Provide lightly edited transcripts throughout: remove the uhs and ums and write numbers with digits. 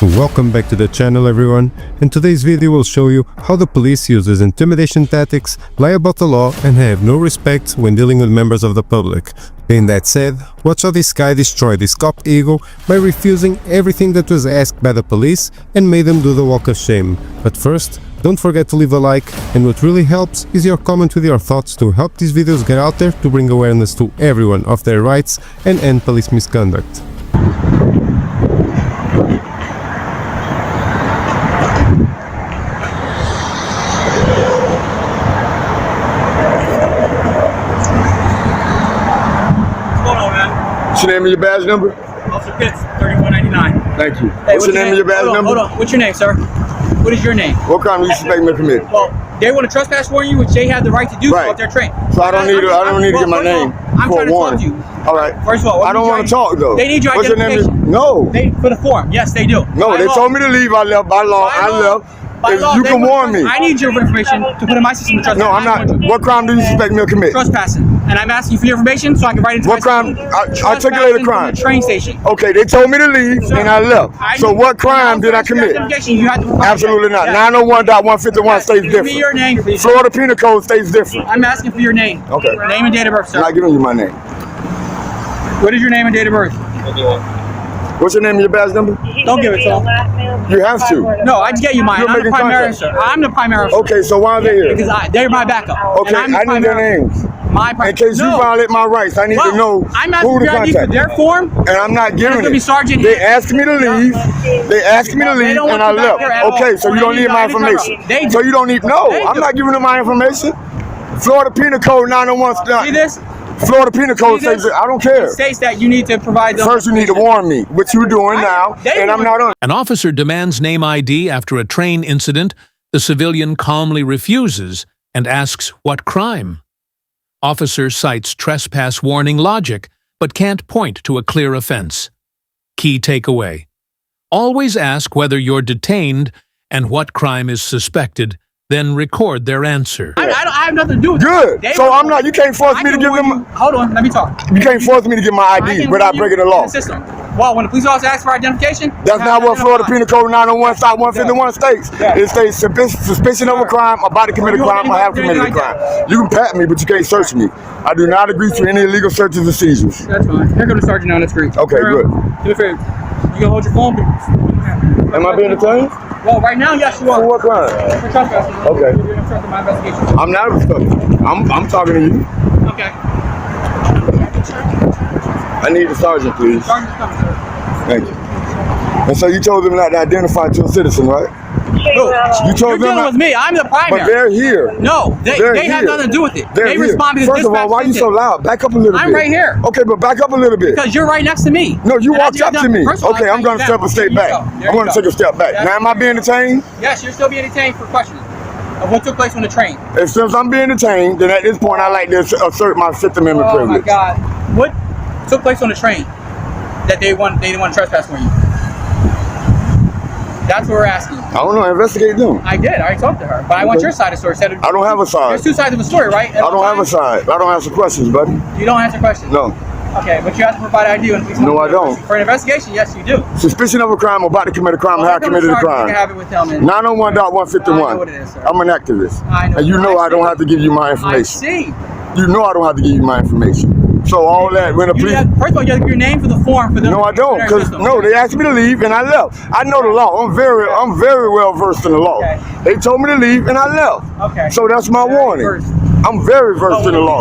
Welcome back to the channel everyone. In today's video we'll show you how the police uses intimidation tactics, lie about the law and have no respect when dealing with members of the public. Being that said, watch how this guy destroyed his cop ego by refusing everything that was asked by the police and made them do the walk of shame. But first, don't forget to leave a like, and what really helps is your comment with your thoughts to help these videos get out there to bring awareness to everyone of their rights and end police misconduct. What's your name and your badge number? Officer Pitts, 3199. Thank you. Hey, what's your name and your badge number? Hold on. What's your name, sir? What is your name? What crime do you suspect me of committing? Well, they want to trespass warn you, which they have the right to do so if they're trained. So I don't need to get my name I'm for trying a to warning. talk to you. All right. First of all, I don't want to talk though. They need your What's identification. Your name? No. They for the form. Yes, they do. No, they told me to leave. I left by law. I left. You can warn me. I need your information to put in my system. To no, I'm not. What crime do you suspect me of committing? Trespassing. And I'm asking you for your information so I can write it into what crime? Articulate a crime. Train station. Okay, they told me to leave and I left. So what crime did I commit? You have to Absolutely not. 901.151 stays different. Give me your name, please. Florida Penal Code stays different. I'm asking for your name. Okay. Name and date of birth, sir. I'm not giving you my name. What is your name and date of birth? What's your name and your badge number? Don't give it to them. You have to. No, I just get you mine. I'm the primary officer. I'm the primary officer. Okay, so why are they here? Because they're my backup. Okay, I need their names. In case you violate my rights, I need to know who to contact. Their form, and I'm not giving it. Sergeant they asked me to leave. They asked me to leave, and I left. Okay, so you don't need my information. So you don't need. No, I'm not giving them my information. Florida Penal Code 901. See this? Florida Penal Code says I don't care. It states that you need to provide them. First, you need to warn me, which you're doing now, and I'm not on. An officer demands name ID after a train incident. The civilian calmly refuses and asks what crime. Officer cites trespass warning logic, but can't point to a clear offense. Key takeaway: always ask whether you're detained and what crime is suspected, then record their answer. I have nothing to do with it. Good. So I'm not. You can't force me to give them. Hold on. Let me talk. You can't force me to give my ID without breaking the law. Well, when the police officer asks for identification, that's not what Florida Penal Code 901.151 states. It states suspicion of a crime, about to commit a crime, or have committed a crime. You can pat me, but you can't search me. I do not agree to any illegal searches or seizures. That's fine. Here comes the sergeant on the screen. Okay, good. Do it for you. You can hold your phone. Am I being detained? Well, right now, yes, you are. For what crime? For trespassing. Okay. You're obstructing my investigation. I'm not obstructing. I'm talking to you. Okay. I need the sergeant, please. Sergeant's coming, sir. Thank you. And so you told them not to identify to a citizen, right? No, you told them dealing with me. I'm the primary. But they're here. No, they have nothing to do with it. They respond because first of all, why are you so loud? Back up a little bit. I'm right here. Okay, but back up a little bit. Because you're right next to me. No, you walked up to me. Okay, I'm going to step a step back. I'm going to take a step back. Now, am I being detained? Yes, you're still being detained for questioning of what took place on the train. And since I'm being detained, then at this point, I like to assert my Fifth Amendment privilege. Oh my God! What took place on the train that they didn't want to trespass for you? That's what we're asking. I don't know. Investigate them. I did. I already talked to her, but I want your side of the story. I don't have a side. There's two sides of the story, right? I don't have a side. I don't answer questions, buddy. You don't answer questions? No. Okay, but you have to provide ID when police. No, I don't. For an investigation, yes, you do. Suspicion of a crime, about to commit a crime, have committed a crime. You can have it with him. 901.151. I know what it is, sir. I'm an activist. I know. And you know I don't have to give you my information. I see. You know I don't have to give you my information. So all that, when the police... First of all, you have to give your name for the form for them. No, I don't, because, no, they asked me to leave and I left. I know the law. I'm very well versed in the law. Okay. They told me to leave and I left. Okay. So that's my warning. I'm very versed in the law.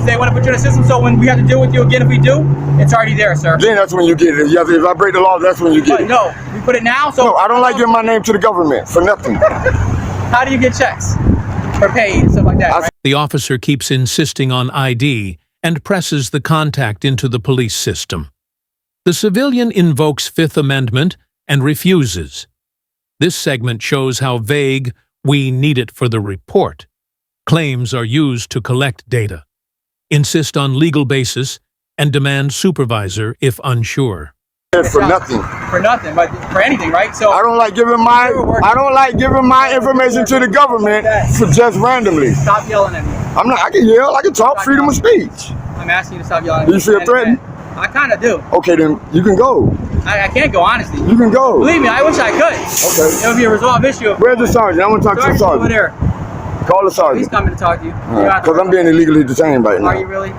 They want to put you in a system, so when we have to deal with you again, if we do, it's already there, sir. Then that's when you get it. If I break the law, that's when you get it. No, we put it now, so... No, I don't like giving my name to the government for nothing. How do you get checks? Or paid, and stuff like that, right? The officer keeps insisting on ID and presses the contact into the police system. The civilian invokes Fifth Amendment and refuses. This segment shows how vague "we need it for the report" claims are used to collect data, insist on legal basis, and demand supervisor if unsure. For nothing. For nothing, but for anything, right? So I don't like giving my information to the government for just randomly. Stop yelling at me. I'm not. I can yell. I can talk. Freedom of speech. I'm asking you to stop yelling at me. Do you feel threatened? I kind of do. Okay, then you can go. I can't go, honestly. You can go. Believe me, I wish I could. Okay. It would be a resolved issue. Where's the sergeant? I want to talk to the Sergeant's over sergeant. there. Call the He's sergeant. coming to talk to you. Because I'm being illegally detained right now. Are you really?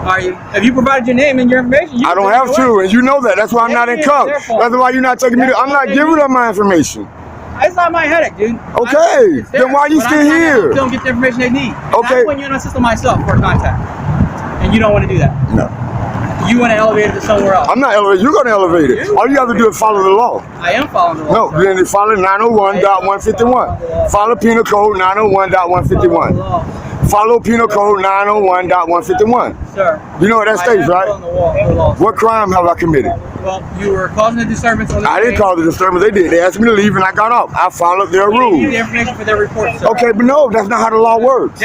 Are you? Have you provided your name and your information? I don't have to, and you know that. That's why I'm not in cuffs. That's why you're not taking me to. I'm not giving up my information. It's not my headache, dude. Okay, then why are you still here? Don't get the information they need. Okay. I'm putting you in a system myself for contact. And you don't want to do that. No. You want to elevate it to somewhere else. I'm not elevated. You're going to elevate it. All you have to do is follow the law. I am following the law. No, then follow 901.151. Follow Penal Code 901.151. Follow Penal Code 901.151. Sir. You know what that states, right? What crime have I committed? Well, you were causing a disturbance on the I didn't cause a disturbance. They did. They asked me to leave and I got off. I followed their They need the rules. information for their report, sir. Okay, but no, that's not how the law works.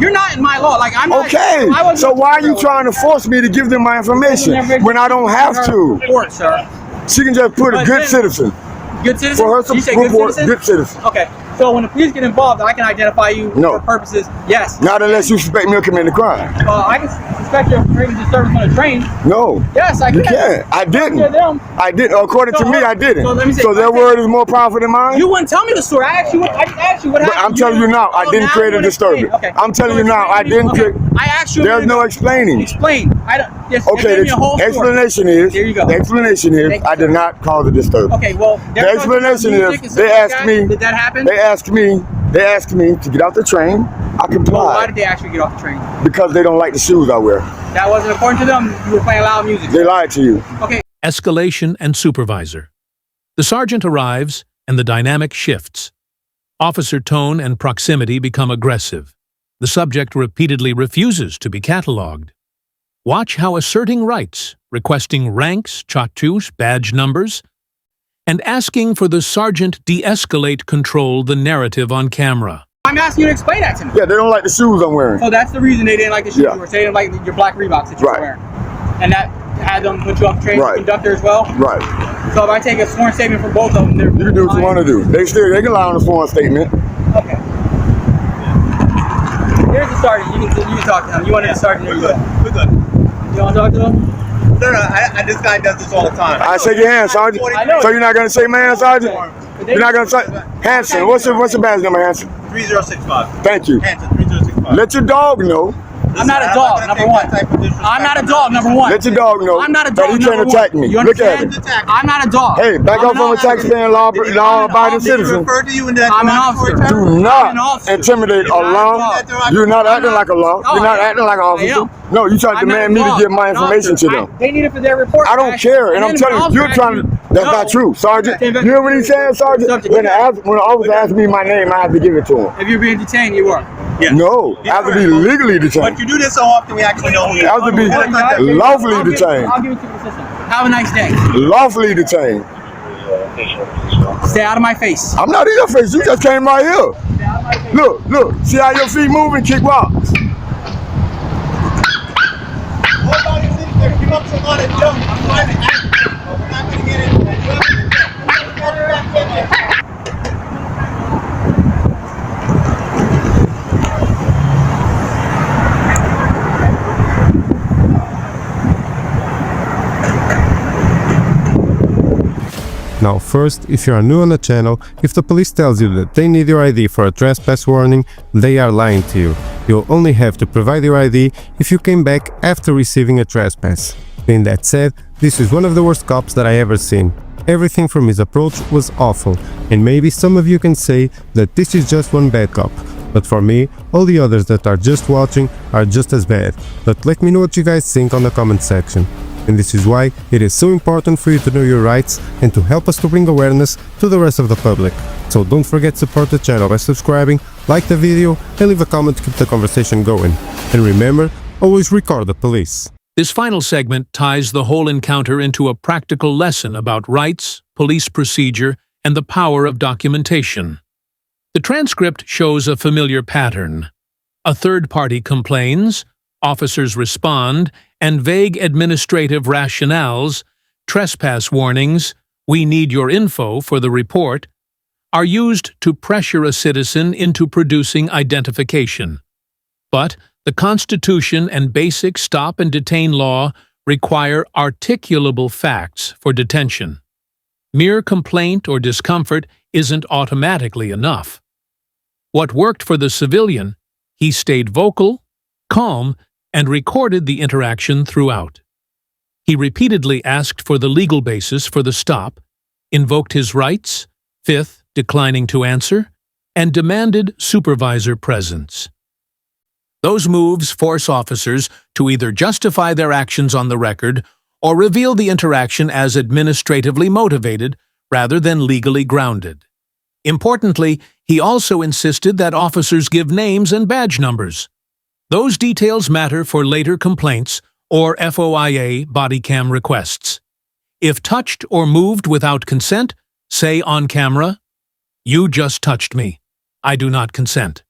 You're not in my law. Like, I'm not. Okay, so why are you trying to force me to give them my information when I don't have to? Report, sir. She can just put a good citizen. Good citizen? For her You say to good report citizen? good citizen. Okay. So when the police get involved, I can identify you No. for purposes. Yes. Not unless you suspect me of committing a crime. I can suspect you're creating disturbance on a train. No. Yes, I can. You can't. I didn't. I didn't. According to me, I didn't. So let me say, So their word is more powerful than mine? You wouldn't tell me the story. I just asked you what happened. I'm telling you now, I didn't create a disturbance. Okay. I'm telling you now, I didn't create. I asked you. There's no explaining. Explain. I don't. Yes. Okay, Give me a whole the story. explanation is, There you go. the explanation is, Thank you, I did sir. not cause a disturbance. Okay. Well, The explanation is, they asked me, Did that happen? they asked me to get off the train. I Well, why complied did they actually get off the train? because they don't like the shoes I wear. That wasn't according to them. You were playing loud music. They lied to you. Okay. Escalation and supervisor. The sergeant arrives and the dynamic shifts. Officer tone and proximity become aggressive. The subject repeatedly refuses to be catalogued. Watch how asserting rights, requesting ranks, chatus, badge numbers, and asking for the sergeant de-escalate control the narrative on camera. I'm asking you to explain that to me. Yeah, they don't like the shoes I'm wearing. So that's the reason they didn't like the shoes Yeah. you were saying, like your black Reeboks that you were Right. wearing. And that had them put you off the train Right. conductor as well. Right. So if I take a sworn statement from both of them, they're You can do what you want to do. They can lie on the sworn statement. Okay. Here's the sergeant. You can talk to him. You wanted the sergeant. We're good. You want to talk to him? No, this guy does this all the time. I shake your hand, Sergeant. I know. So you're not gonna shake my hand, Sergeant? You're not gonna say Hanson. What's your badge number, Hanson? 3065. Thank you. Hanson, 3065. Let your dog know. I'm not a dog, number one. I'm not a dog, number one. Let your dog know I'm not a that dog, he number can't attack one. me. You Look at understand? him. I'm not a dog. Hey, back I'm up an from a officer. taxpaying law-abiding citizen. Refer to you in that I'm an officer. derogatory term? Do I'm an not officer. intimidate a You're not law. a dog. You're not acting like a law. No, You're not I am. acting like an I officer. am. No, you trying to I'm not demand a me to dog. give my I'm an information to officer. them. They need it for their report. I don't care, and I'm telling you, you're trying to. That's not true, Sergeant. You hear what he said, Sergeant? When the officer asks me my name, I have to give it to him. If you're being detained, you are. Yeah. No, I have to be legally But detained. you do this so often, we actually know who you I have to be lawfully I'll give detained. it to the system. Have a nice day. Lawfully detained. Stay out of my face. I'm not in your face. You just came right here. Stay out of my face. Look. See how your feet move and kick rocks. Hold on, you sit there, give up some lot of junk. I'm private actor. We're not going to get into that. Now first, if you are new on the channel, if the police tells you that they need your ID for a trespass warning, they are lying to you. You'll only have to provide your ID if you came back after receiving a trespass. Being that said, this is one of the worst cops that I ever seen. Everything from his approach was awful, and maybe some of you can say that this is just one bad cop. But for me, all the others that are just watching are just as bad. But let me know what you guys think on the comment section. And this is why it is so important for you to know your rights and to help us to bring awareness to the rest of the public. So don't forget to support the channel by subscribing, like the video, and leave a comment to keep the conversation going. And remember, always record the police. This final segment ties the whole encounter into a practical lesson about rights, police procedure, and the power of documentation. The transcript shows a familiar pattern. A third party complains, officers respond, and vague administrative rationales, trespass warnings, we need your info for the report, are used to pressure a citizen into producing identification. But the Constitution and basic stop and detain law require articulable facts for detention. Mere complaint or discomfort isn't automatically enough. What worked for the civilian, he stayed vocal, calm, and recorded the interaction throughout. He repeatedly asked for the legal basis for the stop, invoked his rights, fifth, declining to answer, and demanded supervisor presence. Those moves force officers to either justify their actions on the record or reveal the interaction as administratively motivated rather than legally grounded. Importantly, he also insisted that officers give names and badge numbers. Those details matter for later complaints or FOIA body cam requests. If touched or moved without consent, say on camera, "You just touched me. I do not consent."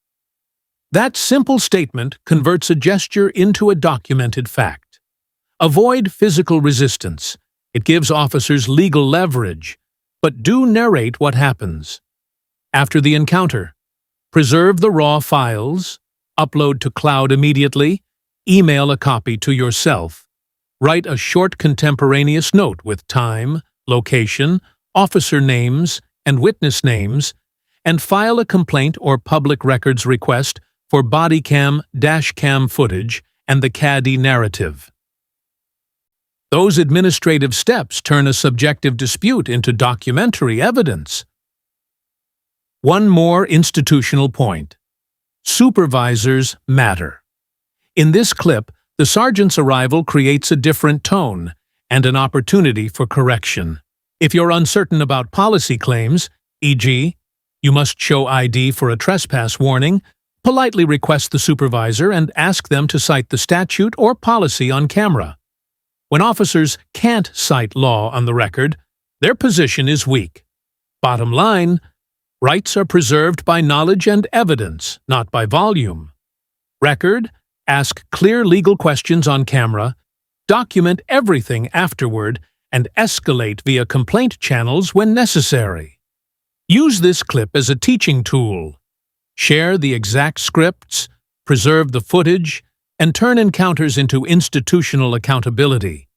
That simple statement converts a gesture into a documented fact. Avoid physical resistance. It gives officers legal leverage, but do narrate what happens. After the encounter, preserve the raw files, upload to cloud immediately, email a copy to yourself, write a short contemporaneous note with time, location, officer names, and witness names, and file a complaint or public records request for body cam, dash cam footage, and the CADI narrative. Those administrative steps turn a subjective dispute into documentary evidence. One more institutional point. Supervisors matter. In this clip, the sergeant's arrival creates a different tone and an opportunity for correction. If you're uncertain about policy claims, e.g., you must show ID for a trespass warning, politely request the supervisor and ask them to cite the statute or policy on camera. When officers can't cite law on the record, their position is weak. Bottom line, rights are preserved by knowledge and evidence, not by volume. Record, ask clear legal questions on camera, document everything afterward, and escalate via complaint channels when necessary. Use this clip as a teaching tool. Share the exact scripts, preserve the footage, and turn encounters into institutional accountability.